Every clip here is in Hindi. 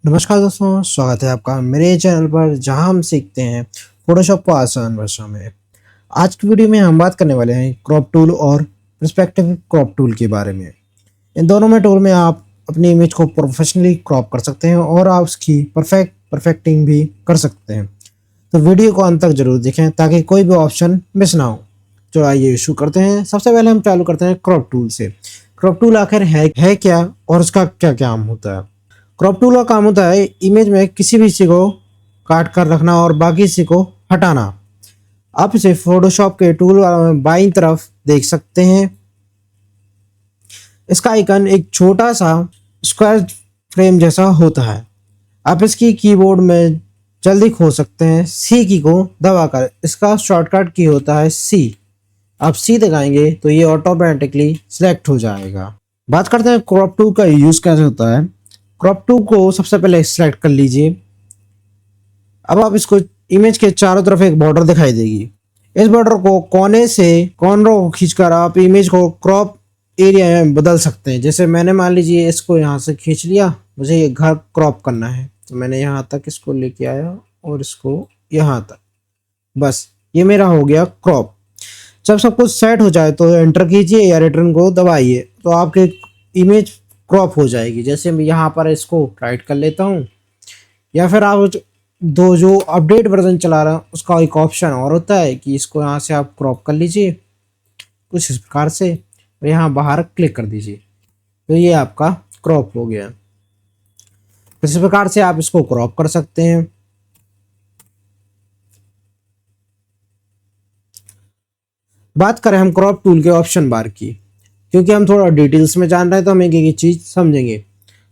नमस्कार दोस्तों, स्वागत है आपका मेरे चैनल पर जहां हम सीखते हैं फोटोशॉप को आसान भाषा में। आज की वीडियो में हम बात करने वाले हैं क्रॉप टूल और पर्सपेक्टिव क्रॉप टूल के बारे में। इन दोनों में टूल में आप अपनी इमेज को प्रोफेशनली क्रॉप कर सकते हैं और आप उसकी परफेक्टिंग भी कर सकते हैं। तो वीडियो को अंत तक जरूर देखें ताकि कोई भी ऑप्शन मिस ना हो। तो आइए शुरू करते हैं। सबसे पहले हम चालू करते हैं क्रॉप टूल से। क्रॉप टूल आखिर है क्या और उसका क्या काम होता है। क्रॉप टूल का काम होता है इमेज में किसी भी हिस्से को काट कर रखना और बाकी हिस्से को हटाना। आप इसे फोटोशॉप के टूल में बाईं तरफ देख सकते हैं। इसका आइकन एक छोटा सा स्क्वायर फ्रेम जैसा होता है। आप इसकी कीबोर्ड में जल्दी खो सकते हैं सी की को दबाकर। इसका शॉर्टकट की होता है सी। आप सी दबाएंगे तो ये ऑटोमेटिकली सिलेक्ट हो जाएगा। बात करते हैं क्रॉप टूल का यूज कैसे होता है। क्रॉप टूल को सबसे पहले सिलेक्ट कर लीजिए। अब आप इसको इमेज के चारों तरफ एक बॉर्डर दिखाई देगी। इस बॉर्डर को कोने से कॉर्नरों को खींचकर आप इमेज को क्रॉप एरिया में बदल सकते हैं। जैसे मैंने मान लीजिए इसको यहाँ से खींच लिया, मुझे ये घर क्रॉप करना है तो मैंने यहाँ तक इसको लेके आया और इसको यहाँ तक, बस ये मेरा हो गया क्रॉप। जब सब कुछ सेट हो जाए तो एंटर कीजिए या रिटर्न को दबाइए तो आपके इमेज क्रॉप हो जाएगी। जैसे मैं यहाँ पर इसको राइट कर लेता हूँ, या फिर आप जो अपडेट वर्जन चला रहा है उसका एक ऑप्शन और होता है कि इसको यहाँ से आप क्रॉप कर लीजिए कुछ इस प्रकार से और यहाँ बाहर क्लिक कर दीजिए तो ये आपका क्रॉप हो गया। इस प्रकार से आप इसको क्रॉप कर सकते हैं। बात करें हम क्रॉप टूल के ऑप्शन बार की, क्योंकि हम थोड़ा डिटेल्स में जान रहे हैं तो हम एक एक चीज समझेंगे।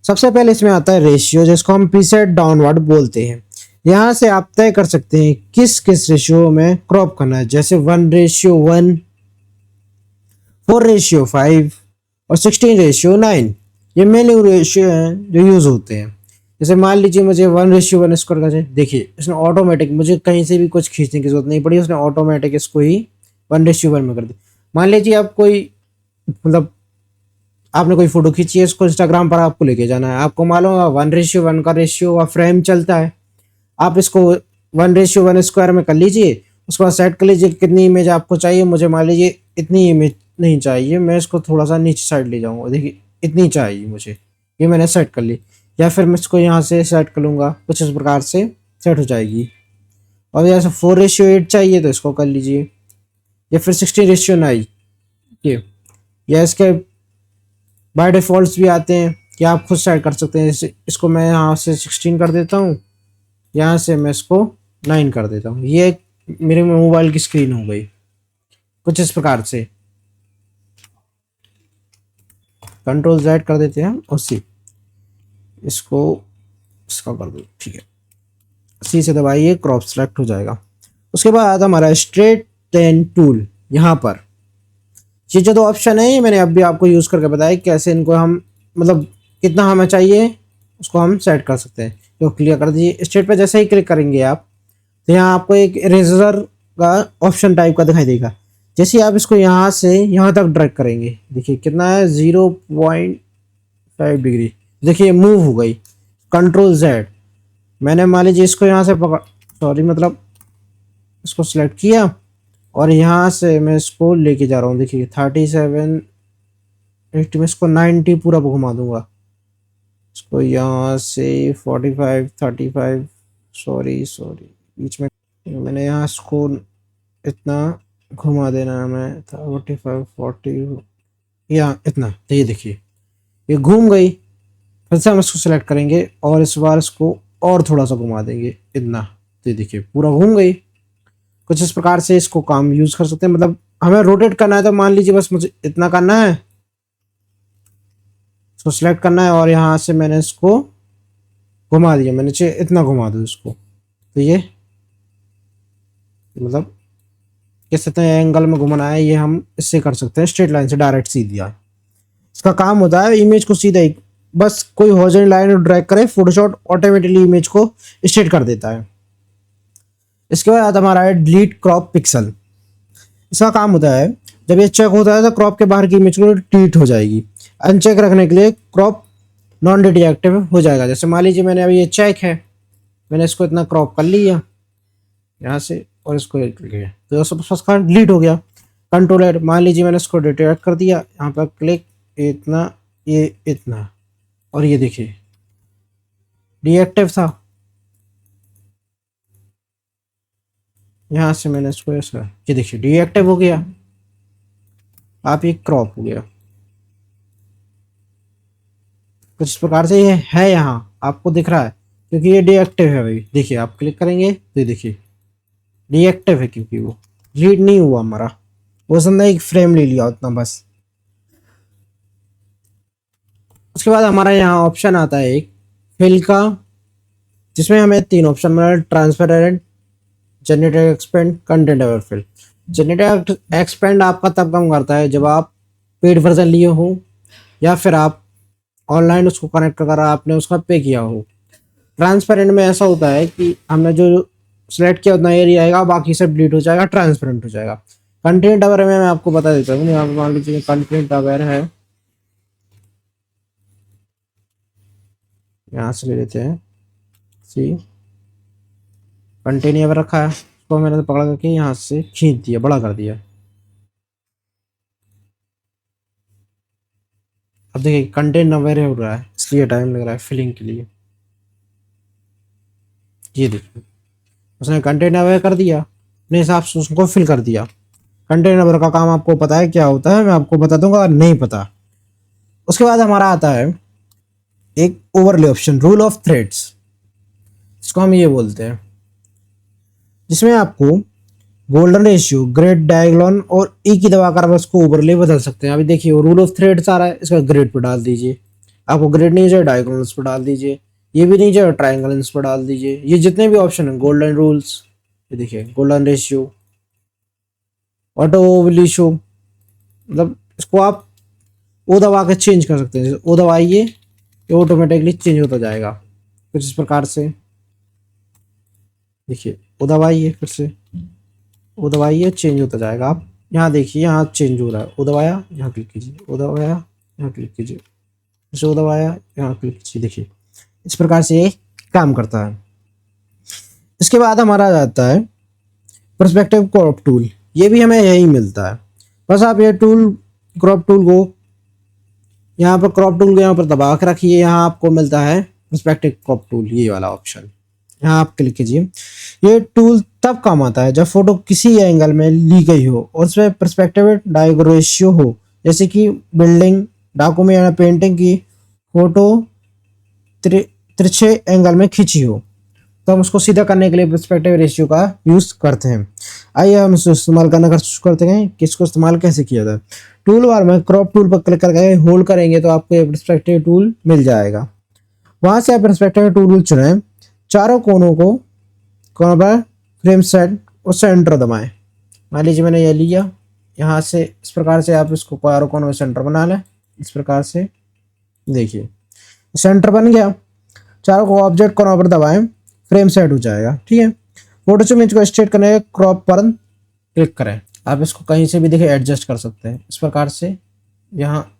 सबसे पहले इसमें आता है रेशियो, जिसको हम प्रीसेट डाउनवर्ड बोलते हैं। यहाँ से आप तय कर सकते हैं किस किस रेशियो में क्रॉप करना है, जैसे 1:1, 4:5 और 16:9। ये मेन्यू रेशियो हैं जो यूज होते हैं। जैसे मान लीजिए मुझे 1:1 इसको करना चाहिए, देखिए इसने ऑटोमेटिक, मुझे कहीं से भी कुछ खींचने की जरूरत नहीं पड़ी, उसने ऑटोमेटिक इसको ही 1:1 में कर दी। मान लीजिए आप कोई मतलब आपने कोई फोटो खींची है, इसको इंस्टाग्राम पर आपको लेके जाना है, आपको मालूम है 1:1 का रेशियो और फ्रेम चलता है। आप इसको 1:1 स्क्वायर में कर लीजिए, उसके बाद सेट कर लीजिए कितनी इमेज आपको चाहिए। मुझे मान लीजिए इतनी इमेज नहीं चाहिए, मैं इसको थोड़ा सा नीचे साइड ले जाऊंगा, देखिए इतनी चाहिए मुझे, ये मैंने सेट कर ली। या फिर मैं इसको यहाँ से सेट कर लूँगा, कुछ इस प्रकार से सेट हो जाएगी। और जैसे 4:8 चाहिए तो इसको कर लीजिए, या फिर 16:9 ये, या इसके बाय डिफ़ॉल्ट भी आते हैं कि आप खुद सेट कर सकते हैं। जैसे इसको मैं यहाँ से 16 कर देता हूँ, यहाँ से मैं इसको 9 कर देता हूँ। ये मेरे मोबाइल की स्क्रीन हो गई कुछ इस प्रकार से। Ctrl+Z कर देते हैं और सी, इसको इसका कर दो, ठीक है, सी से दबाइए, क्रॉप सेलेक्ट हो जाएगा। उसके बाद हमारा स्ट्रेट लाइन टूल, यहाँ पर ये जो दो ऑप्शन है मैंने अभी आपको यूज़ करके बताया कैसे इनको हम मतलब कितना हमें चाहिए उसको हम सेट कर सकते हैं। तो क्लियर कर दीजिए। स्ट्रेट पे जैसे ही क्लिक करेंगे आप तो यहाँ आपको एक इरेजर का ऑप्शन टाइप का दिखाई देगा। जैसे आप इसको यहाँ से यहाँ तक ड्रैग करेंगे, देखिए कितना है 0.5 डिग्री, देखिए मूव हो गई। Ctrl+Z, मैंने मान लीजिए इसको यहाँ से मतलब इसको सिलेक्ट किया और यहाँ से मैं इसको लेके जा रहा हूँ, देखिए 37, 80 में इसको 90 पूरा घुमा दूंगा। इसको यहाँ से 45, 35, सॉरी बीच में मैंने यहाँ इसको इतना घुमा देना है, मैं 45, 40 यहाँ इतना, तो ये देखिए ये घूम गई। फिर से हम इसको सेलेक्ट करेंगे और इस बार इसको और थोड़ा सा घुमा देंगे इतना, तो ये देखिए पूरा घूम गई। कुछ इस प्रकार से इसको काम यूज कर सकते हैं। मतलब हमें रोटेट करना है तो मान लीजिए बस मुझे इतना करना है, इसको सिलेक्ट करना है और यहाँ से मैंने इसको घुमा दिया, मैंने चाहिए इतना घुमा दूँ इसको, तो ये मतलब किस तरह एंगल में घुमाना है ये हम इससे कर सकते हैं। स्ट्रेट लाइन से डायरेक्ट सीधी है इसका काम होता है। इमेज को सीधा ही बस कोई हॉरिजॉन्टल लाइन ड्रैग करे, फोटोशॉप ऑटोमेटिकली इमेज को स्ट्रेट कर देता है। इसके बाद हमारा है डिलीट क्रॉप पिक्सल। इसका काम होता है जब ये चेक होता है तो क्रॉप के बाहर की इमेज को डिलीट हो जाएगी। अनचेक रखने के लिए क्रॉप नॉन डिटेक्टिव हो जाएगा। जैसे मान लीजिए मैंने अभी ये चेक है, मैंने इसको इतना क्रॉप कर लिया यहाँ से और इसको लिया तो सबका डिलीट हो गया। कंट्रोल एड, मान लीजिए मैंने इसको डिटेक्ट कर दिया, यहाँ पर क्लिक, इतना, ये इतना, और ये देखिए डीएक्टिव था, यहाँ से मैंने इसको ऐसा, ये देखिए डीएक्टिव हो गया। आप ये क्रॉप हो गया। कुछ इस प्रकार से ये है, यहाँ आपको दिख रहा है क्योंकि ये डीएक्टिव है भाई। देखिए आप क्लिक करेंगे तो ये देखिए डीएक्टिव है क्योंकि वो रीड नहीं हुआ हमारा, वो समझा एक फ्रेम ले लिया उतना बस। उसके बाद हमारा यहाँ ऑप्शन आता है एक फिल का, जिसमें हमें 3 ऑप्शन मिला, transparent, generator expand, content overfill. Generator expand आपका तब काम करता है जब आप पेड वर्जन लिए हो या फिर आप ऑनलाइन उसको कनेक्ट कर आपने उसका पे किया हो। ट्रांसपेरेंट में ऐसा होता है कि हमने जो सिलेक्ट किया उतना एरिया आएगा, बाकी सब डिलीट हो जाएगा, ट्रांसपेरेंट हो जाएगा। कंटेंट अवेयर में मैं आपको बता देता हूँ, यहाँ मान लीजिए कंटेंट अवेयर है, यहाँ से ले लेते हैं सी, कंटेंट अवेयर रखा है, उसको मैंने पकड़ करके यहाँ से खींच दिया, बड़ा कर दिया। अब देखिए कंटेंट अवेयर हो रहा है इसलिए टाइम लग रहा है फिलिंग के लिए। ये देखिए उसने कंटेंट अवेयर कर दिया, अपने हिसाब से उसको फिल कर दिया। कंटेंट अवेयर का काम आपको पता है क्या होता है, मैं आपको बता दूंगा अगर नहीं पता। उसके बाद हमारा आता है एक overlay option, rule of threads, इसको हम ये बोलते हैं, जिसमें आपको गोल्डन रेशियो, ग्रेड, डायगोनल और ई की दबाकर आप उसको ओवरले बदल सकते हैं। अभी देखिए रूल ऑफ थ्रेड्स आ रहा है, इसका ग्रेड पर डाल दीजिए, आपको ग्रेड नहीं चाहिए डायगोनल्स पर डाल दीजिए, ये भी नहीं चाहिए ट्रायंगल्स पर डाल दीजिए। ये जितने भी ऑप्शन है, गोल्डन रूल्स, ये देखिए golden ratio, auto overlay show, मतलब इसको आप ओ दबा के चेंज कर सकते हैं। जैसे ओ दबाइए ये ऑटोमेटिकली चेंज होता जाएगा कुछ इस प्रकार से। देखिए ओ दबाइए, फिर से ओ दबाइए, चेंज होता जाएगा। आप यहाँ देखिए यहाँ चेंज हो रहा है, ओ दबाया यहाँ क्लिक कीजिए, ओ दबाया यहाँ क्लिक कीजिए, फिर ओ दबाया यहाँ क्लिक कीजिए। देखिए इस प्रकार से ये काम करता है। इसके बाद हमारा आ जाता है पर्सपेक्टिव क्रॉप टूल, ये भी हमें यही मिलता है। बस आप ये टूल क्रॉप टूल को यहाँ पर, क्रॉप टूल को यहाँ पर दबा के रखिए, यहाँ आपको मिलता है पर्सपेक्टिव क्रॉप टूल, ये वाला ऑप्शन, यहाँ आप क्लिक कीजिए। ये टूल तब काम आता है जब फोटो किसी एंगल में ली गई हो और उसमें पर्सपेक्टिव डायगोनल रेशियो हो, जैसे कि बिल्डिंग, डॉक्यूमेंट या पेंटिंग की फोटो तिरछे एंगल में खींची हो, तो हम उसको सीधा करने के लिए पर्सपेक्टिव रेशियो का यूज करते हैं। आइए हम इसको इस्तेमाल करना करते हैं कि इसको इस्तेमाल कैसे किया जाए। टूल बार में क्रॉप टूल पर क्लिक करके होल्ड करेंगे तो आपको ये पर्सपेक्टिव टूल मिल जाएगा। वहां से आप पर्सपेक्टिव टूल चुनें, चारों कोनों पर फ्रेम सेट और सेंटर दबाएं। मान लीजिए मैंने ये लिया, यहाँ से इस प्रकार से आप इसको चारों कोनों में सेंटर बना लें। इस प्रकार से देखिए सेंटर बन गया, चारों को ऑब्जेक्ट कोनों पर दबाएं, फ्रेम सेट हो जाएगा। ठीक है, फोटो इमेज को स्ट्रेट करने के क्रॉप पर क्लिक करें। आप इसको कहीं से भी देखिए एडजस्ट कर सकते हैं इस प्रकार से, यहाँ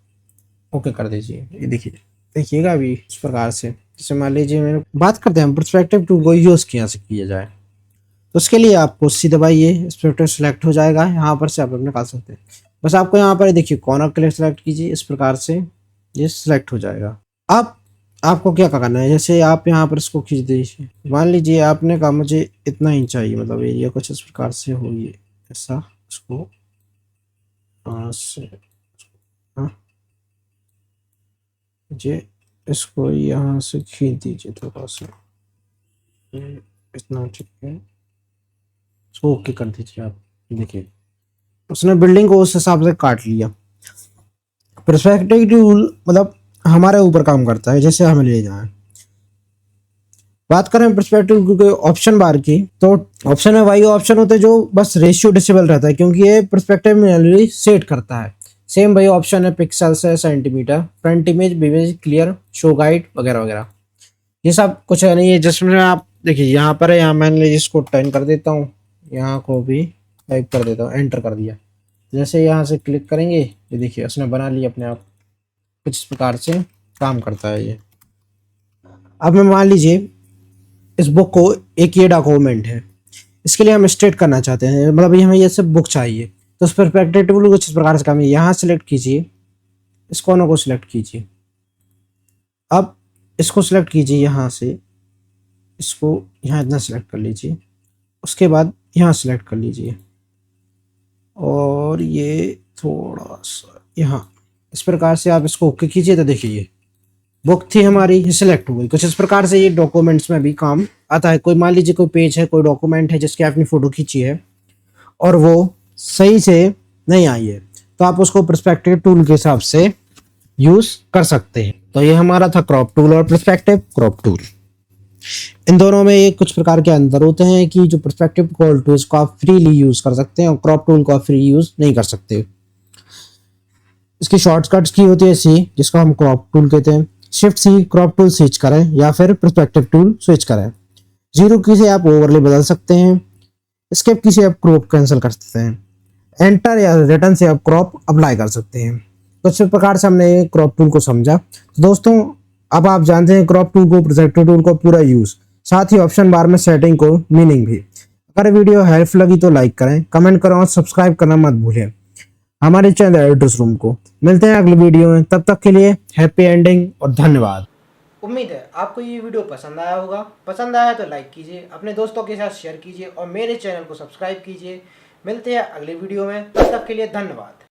ओके कर दीजिए। ये देखिए देखिएगा अभी इस प्रकार से। जैसे मान लीजिए मैंने बात करते हैं पर्सपेक्टिव टूल को यूज कैसे किया जाए, तो उसके लिए आपको सी दबाइए, पर्सपेक्टिव सेलेक्ट हो जाएगा, यहाँ पर से आप निकाल सकते हैं। बस आपको यहाँ पर देखिए कॉर्नर क्लिक सेलेक्ट कीजिए, इस प्रकार से ये सिलेक्ट हो जाएगा। अब आपको क्या करना है, जैसे आप यहाँ पर इसको खींच दीजिए, मान लीजिए आपने कहा मुझे इतना ही चाहिए, मतलब एरिया कुछ इस प्रकार से हो, ये ऐसा इसको मुझे इसको यहाँ से खींच दीजिए थोड़ा सा, इतना ठीक है, इसको ओके कर दीजिए। आप देखिए उसने बिल्डिंग को उस हिसाब से काट लिया। पर्सपेक्टिव टूल मतलब हमारे ऊपर काम करता है, जैसे हमें ले जाए। बात करें पर्सपेक्टिव के ऑप्शन बार की, तो ऑप्शन में वही ऑप्शन होते हैं जो बस रेशियो डिसेबल रहता है, क्योंकि ये पर्सपेक्टिव मैनुअली सेट करता है। सेम वही ऑप्शन है पिक्सल्स है, centimetre, front image, image clear, show guide वगैरह वगैरह, ये सब कुछ है नहीं है। जिसमें आप देखिए यहाँ पर है, यहाँ मैंने इसको टर्न कर देता हूँ, यहाँ को भी टाइप कर देता हूँ, एंटर कर दिया। जैसे यहाँ से क्लिक करेंगे ये देखिए उसने बना लिया अपने आप, कुछ इस प्रकार से काम करता है ये। अब मैं मान लीजिए इस बुक को एक ये डॉक्यूमेंट है, इसके लिए हम स्टेट करना चाहते हैं, मतलब ये हमें ये सब बुक चाहिए, तो उस परस्पेक्टिव टूल कुछ इस प्रकार से काम है। यहाँ सेलेक्ट कीजिए, इस कोनों को सिलेक्ट कीजिए, अब इसको सिलेक्ट कीजिए, यहाँ से इसको यहाँ इतना सिलेक्ट कर लीजिए, उसके बाद यहाँ सिलेक्ट कर लीजिए और ये थोड़ा सा यहाँ, इस प्रकार से आप इसको ओके कीजिए। तो देखिए ये बुक थी हमारी, ये सिलेक्ट हो गई। कुछ इस प्रकार से ये डॉक्यूमेंट्स में भी काम आता है। कोई मान लीजिए कोई पेज है, कोई डॉक्यूमेंट है जिसकी आपने फ़ोटो खींची है और वो सही से नहीं आई है, तो आप उसको पर्सपेक्टिव टूल के हिसाब से यूज़ कर सकते हैं। तो ये हमारा था क्रॉप टूल और पर्सपेक्टिव क्रॉप टूल। इन दोनों में ये कुछ प्रकार के अंतर होते हैं कि जो पर्सपेक्टिव क्रॉप टूल को आप फ्रीली यूज़ कर सकते हैं और क्रॉप टूल को आप फ्री यूज़ नहीं कर सकते। इसकी शॉर्टकट्स की होती है सी, जिसको हम क्रॉप टूल कहते हैं। Shift C crop tool switch करें या फिर पर्सपेक्टिव टूल स्विच करें। जीरो की से आप ओवरले बदल सकते हैं। एस्केप की से आप क्रॉप कैंसिल कर सकते हैं। एंटर या रिटर्न से आप क्रॉप अप्लाई कर सकते हैं। तो इस प्रकार से हमने क्रॉप टूल को समझा। तो दोस्तों अब आप जानते हैं क्रॉप टूल को, पर्सपेक्टिव टूल को पूरा यूज, साथ ही ऑप्शन बार में सेटिंग को, मीनिंग भी। अगर वीडियो हेल्पफुल लगी तो लाइक करें, कमेंट करें और सब्सक्राइब करना मत भूलें हमारे चैनल एडिटर्स रूम को। मिलते हैं अगली वीडियो में, तब तक के लिए हैप्पी एंडिंग और धन्यवाद। उम्मीद है आपको ये वीडियो पसंद आया होगा। पसंद आया तो लाइक कीजिए, अपने दोस्तों के साथ शेयर कीजिए और मेरे चैनल को सब्सक्राइब कीजिए। मिलते हैं अगले वीडियो में, तब तक के लिए धन्यवाद।